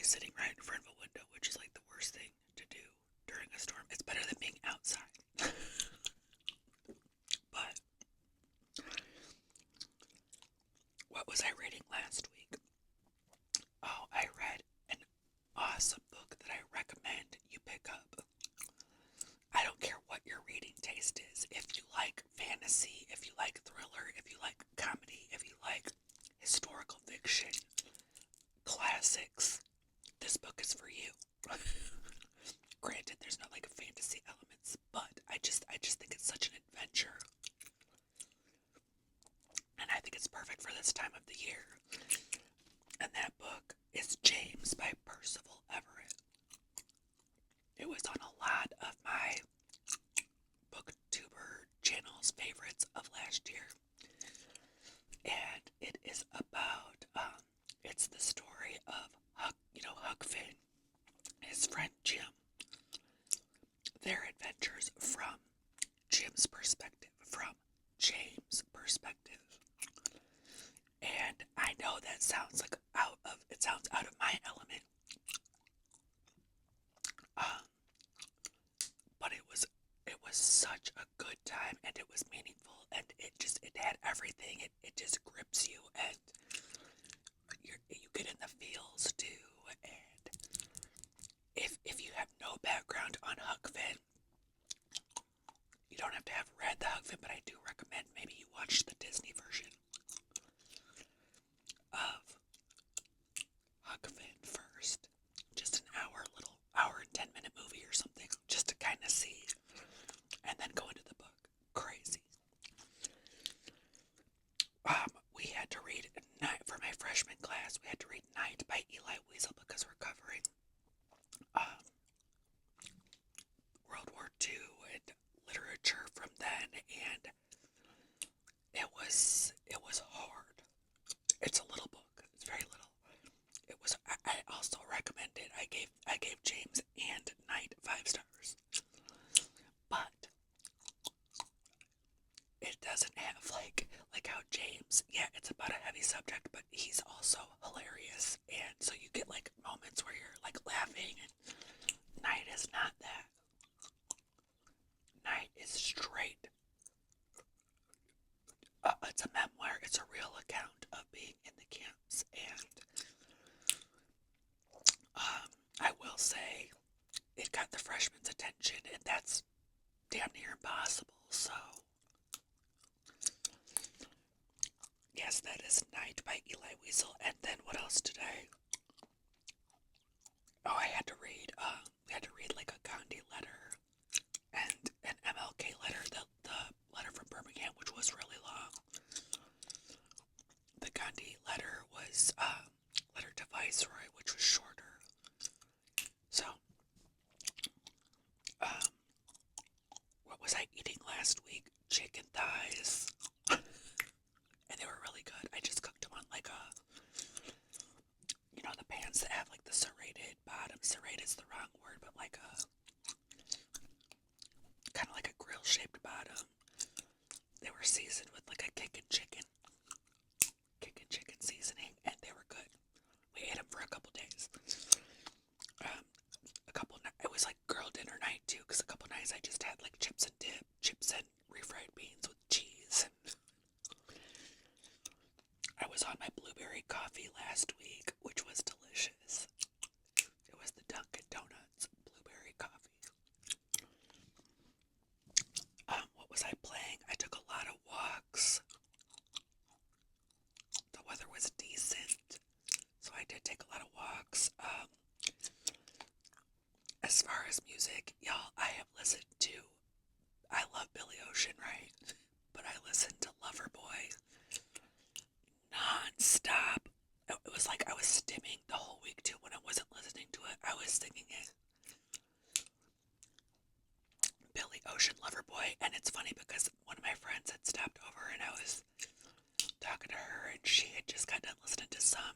sitting right in front of a window, which is like the worst thing to do during a storm. It's better than being outside. But what was I reading last week? Oh, I read an awesome book that I recommend you pick up. I don't care what your reading taste is. If you like fantasy, if you like thriller, if you like comedy, if you like historical fiction, classics, this book is for you. Granted, there's not like fantasy elements, but I just think it's such an adventure. And I think it's perfect for this time of the year. And that book is James by Percival Everett. It was on a lot of my booktuber channel's favorites of last year. And it is about, it's the story of Huck Finn, his friend Jim, their adventures from Jim's perspective, from James' perspective. And I know that sounds like out of my element. But it was such a good time, and it was meaningful, and it had everything. It just grips you, and you get in the feels too. And if you have no background on Huck Finn, you don't have to have read the Huck Finn, but I do recommend maybe you watch the Disney version of Huck Finn first. Just an hour and 10-minute movie or something, just to kind of see, and then go into the book. Crazy. We had to read Night for my freshman class. We had to read Night by Eli Wiesel because we're covering World War II and literature from then, and it was hard. It's a little book. It's very little. It was. I also recommend it. I gave James and Night 5 stars, but it doesn't have like how James. Yeah, it's about a heavy subject, but he's also hilarious, and so you get like moments where you're like laughing. And Night is not that. Night is straight. It's a memoir. It's a real account of being in the camps, and I will say it got the freshmen's attention, and that's damn near impossible. So, yes, that is Night by Eli Wiesel. And then what else today? Oh, I had to read. We had to read like a Gandhi letter and an MLK letter. The letter from Birmingham, which was really long. The Gandhi letter was letter to Viceroy, which was shorter. So, what was I eating last week? Chicken thighs. And they were really good. I just cooked them on like the pans that have like the serrated bottom. Serrated is the wrong word, but like kind of like a grill-shaped bottom. They were seasoned with like a kickin' chicken seasoning, and they were good. We ate them for a couple days. It was like girl dinner night too, because a couple nights I just had like chips and dip, chips and refried beans with cheese. And I was on my blueberry coffee last week, which was delicious. It was the Dunkin' Donuts blueberry coffee. What was I playing? I took a lot of walks. The weather was decent, so I did take a lot of walks. As far as music, y'all, I love Billy Ocean, right? But I listened to Loverboy non-stop. It was like I was stimming the whole week too. When I wasn't listening to it, I was singing it. Billy Ocean, Loverboy. And it's funny because one of my friends had stopped over and I was talking to her, and she had just got done listening to some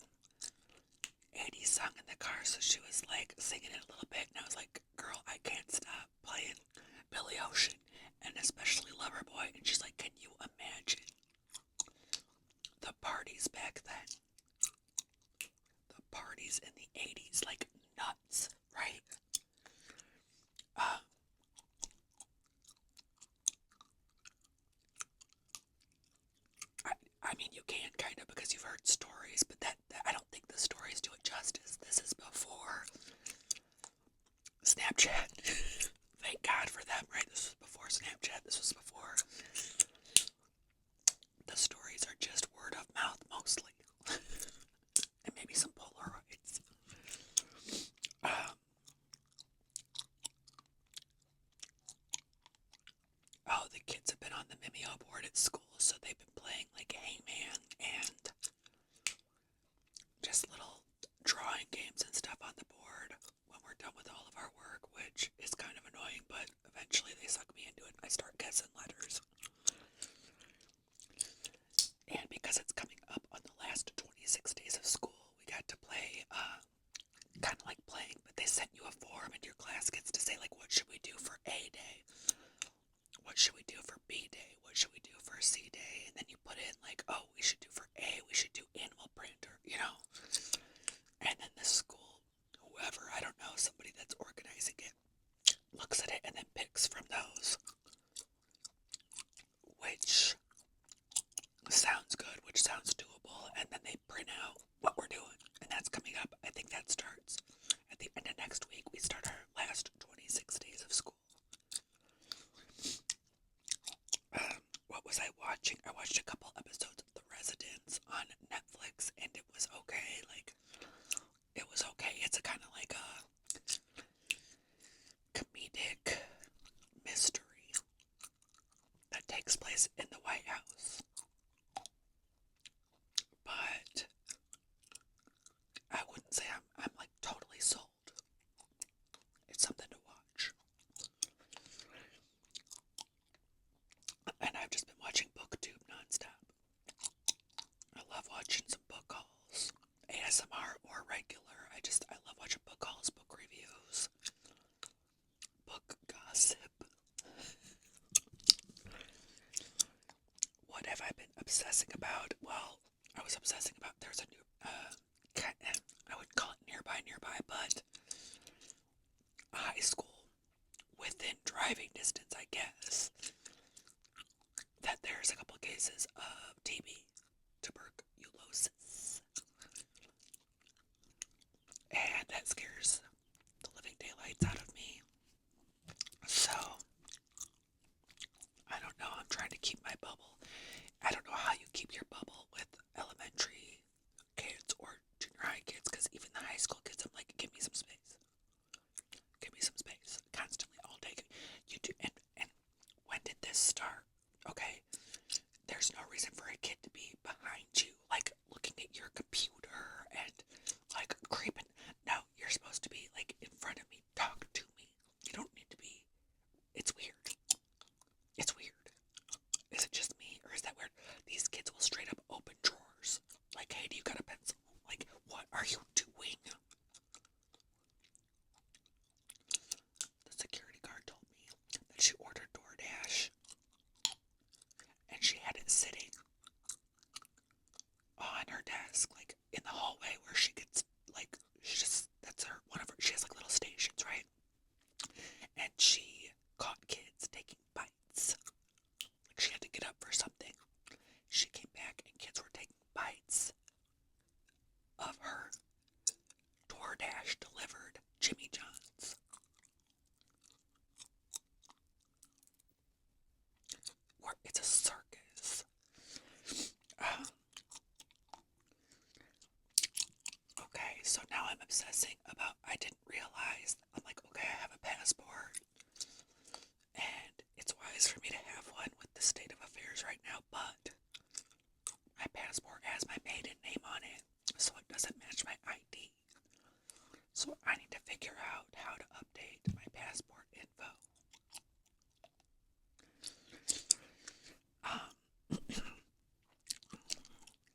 80s song in the car, so she was like singing it a little bit, and I was like, girl, I can't stop playing Billy Ocean, and especially Loverboy. And she's like, can you imagine the parties back then? The parties 70s and the 80s like nuts, right? Um, I mean, you can kind of because you've heard stories, but that I don't think the stories do it justice. This is before Snapchat. Thank God for them, right? This was before Snapchat. This was before the stories are just word of mouth mostly, and maybe some Polaroids. Um, oh, the kids have been on the Mimeo board at school, so they've been playing like Hangman and just little drawing games and stuff on the board when we're done with all of our work, which is kind of annoying, but eventually they suck me into it and I start guessing letters. And because it's coming up on the last 26 days of school, we got to play, kind of like playing, but they sent you a form and your class gets to say, like, what should we do for A day? What should we do for B day? What should we do for C day? And then you put in, like, oh, we should do for A, we should do animal print, or, you know. And then the school, whoever, I don't know, somebody that's organizing it, looks at it and then picks from those, which sounds good, which sounds doable, and then they print out what we're doing, and that's coming up. I think that starts at the end of next week. We start our last 26 days of school. What was I watching? I watched a couple episodes of The Residence on Netflix, and it was okay. Like, it was okay. It's a kind of like a comedic mystery that takes place in the White House. But I wouldn't say I'm like totally sold. It's something to watch. And I've just been watching BookTube nonstop. I love watching some book hauls. ASMR or regular. I love watching book hauls, book reviews, book gossip. What have I been obsessing about? Well, I was obsessing about there's a new, I would call it nearby, but a high school within driving distance, I guess, that there's a couple cases of TB, tuberculosis, and that scares the living daylights out of me. So, I don't know, I'm trying to keep my bubble. I don't know how you keep your bubble with elementary kids or junior high kids, because even the high school kids, I'm like, give me some space. Give me some space. Constantly, all day. You do, and when did this start? Okay, there's no reason for a kid to be behind you, like, looking at your computer and, like, creeping. No, you're supposed to be, like, in front of me, talk to me. You don't need to be. It's weird. It's weird. Is it just me, or is that weird? These kids will straight up open drawers. Like, hey, do you got a pencil? Like, what are you doing? The security guard told me that she ordered DoorDash, and she had it sitting on her desk, like, in the hallway where she gets, like, that's her, one of her, she has, like, little stations, right? And she caught kids taking bites. Like, she had to get up for something. She came back and kids were taking bites of her DoorDash delivered Jimmy John's. Or it's a circus. Okay, so now I'm obsessing about, I didn't realize, I'm like, okay, I have a passport, and it's wise for me to have one with the state of affairs right now, but my passport has my maiden name on it, so it doesn't match my ID. So I need to figure out how to update my passport info.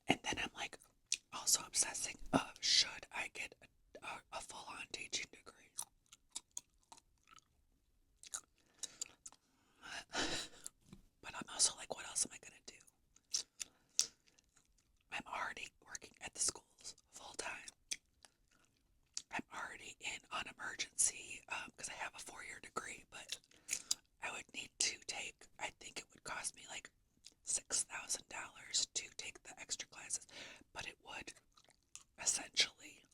And then I'm like, also obsessing of, should I get a full-on teaching degree? But I'm also like, what else am I gonna do? I'm already working at the schools full-time. essentially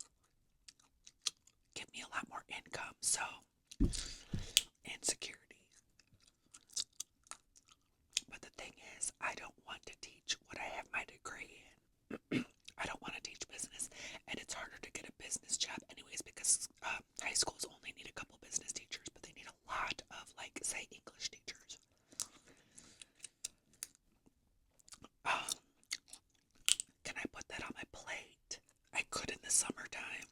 give me a lot more income. So, insecurity. But the thing is, I don't want to teach what I have my degree in. I don't want to teach business, and it's harder to get a business job anyways because high schools only need a couple business teachers, but they need a lot of, like, say, English teachers. Can I put that on my plate? I could in the summertime.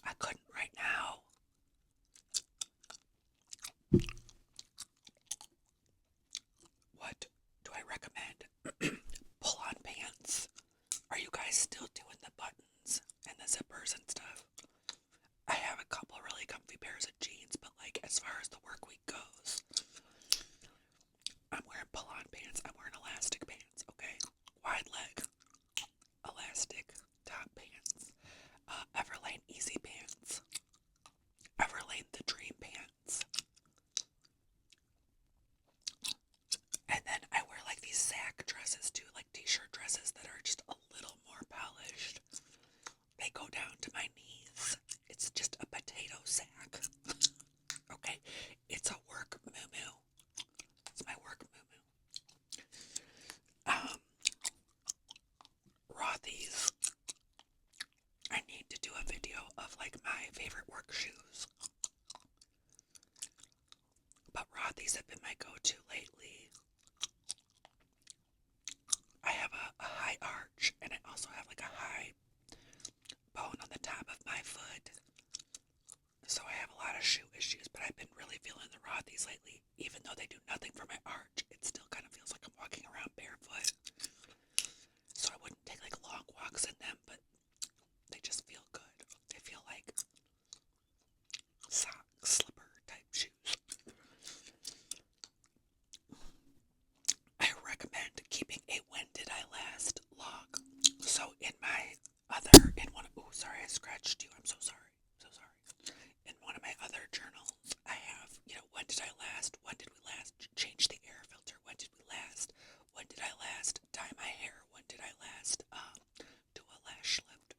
I couldn't right now. What do I recommend? Pull-on pants. Are you guys still doing the buttons and the zippers and stuff? I have a couple really comfy pairs of jeans, but like as far as the work week goes, I'm wearing pull-on pants. I'm wearing elastic pants, okay? Wide leg, elastic top pants. Everlane Easy Pants. Everlane The Dream Pants. And then I wear like these sack dresses too, like t-shirt dresses that are just a little more polished. They go down to my knees. It's just a potato sack. Okay? It's a work moo-moo. It's my work moo-moo. Rothy's. I need to do a video of like my favorite work shoes. But Rothy's have been my go-to lately. I have a high arch, and I also have like a high bone on the top of my foot. So I have a lot of shoe issues, but I've been really feeling the Rothy's lately. Even though they do nothing for my arch, it still kind of feels like I'm walking around barefoot. So I wouldn't take like long walks in them, but they just feel good. They feel like sock, slipper type shoes. I recommend keeping a when did I last log. So in my other, sorry, I scratched you. I'm so sorry. So sorry. In one of my other journals, I have, when did I last? When did we last change the air filter? When did we last? When did I last dye my hair? When did I last do a lash lift?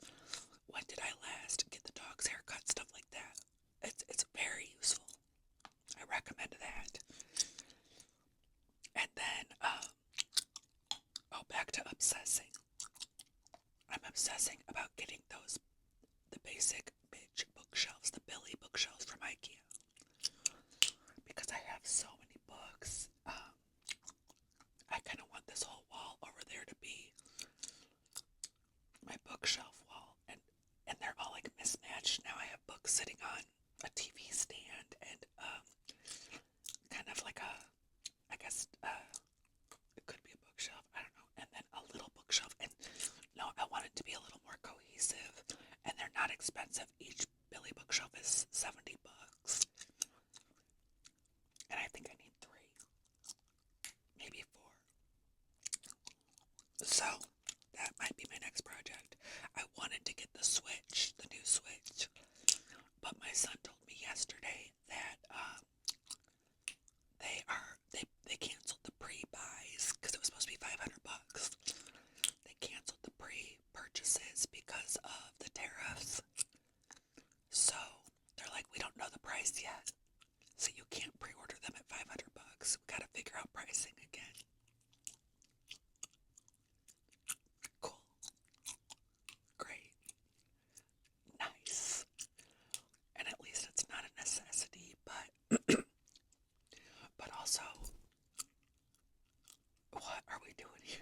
When did I last get the dog's haircut? Stuff like that. It's very useful. I recommend that. And then, back to obsessing. I'm obsessing about getting the basic bitch bookshelves, the Billy bookshelves from IKEA. Because I have so many books. I kind of want this whole wall over there to be my bookshelf wall. And they're all like mismatched. Now I have books sitting on a TV stand and kind of like I guess it could be a bookshelf, I don't know, and then a little bookshelf. And no, I want it to be a little more cohesive, and they're not expensive. Each Billy bookshelf is $70, and I think I need 3, maybe 4. So that might be my next project. I wanted to get the Switch, the new Switch, but my son told me yesterday that they canceled the pre-buys because it was supposed to be $500. They canceled the pre-purchases because of the tariffs. So they're like, we don't know the price yet, so you can't pre-order them at $500. We gotta figure out pricing again. Cool. Great. Nice. And at least it's not a necessity, but but also, what are we doing here?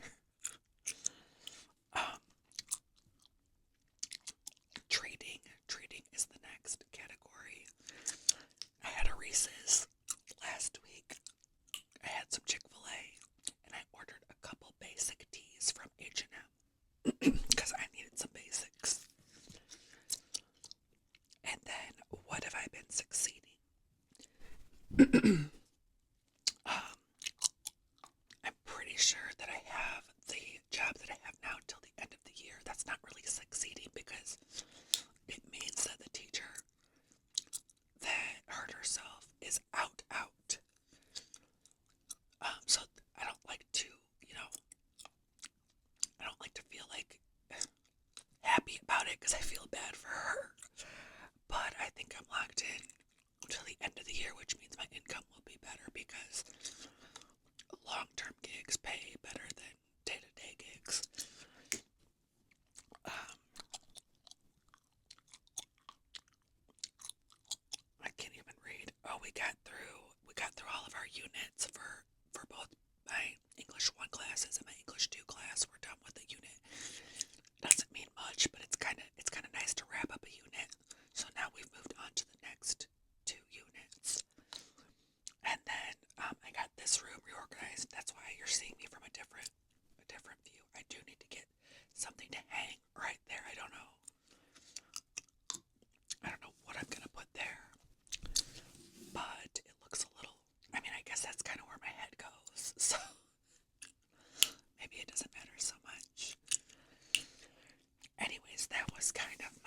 Treating is the next category. I had a Reese's last week. I had some Chick-fil-A, and I ordered a couple basic teas from H&M because I needed some basics. And then, what have I been succeeding? I'm pretty sure that I have the job that I have now till the end of the year. That's not really succeeding because it means that the teacher that hurt herself is out. So I don't like to, I don't like to feel like was kind of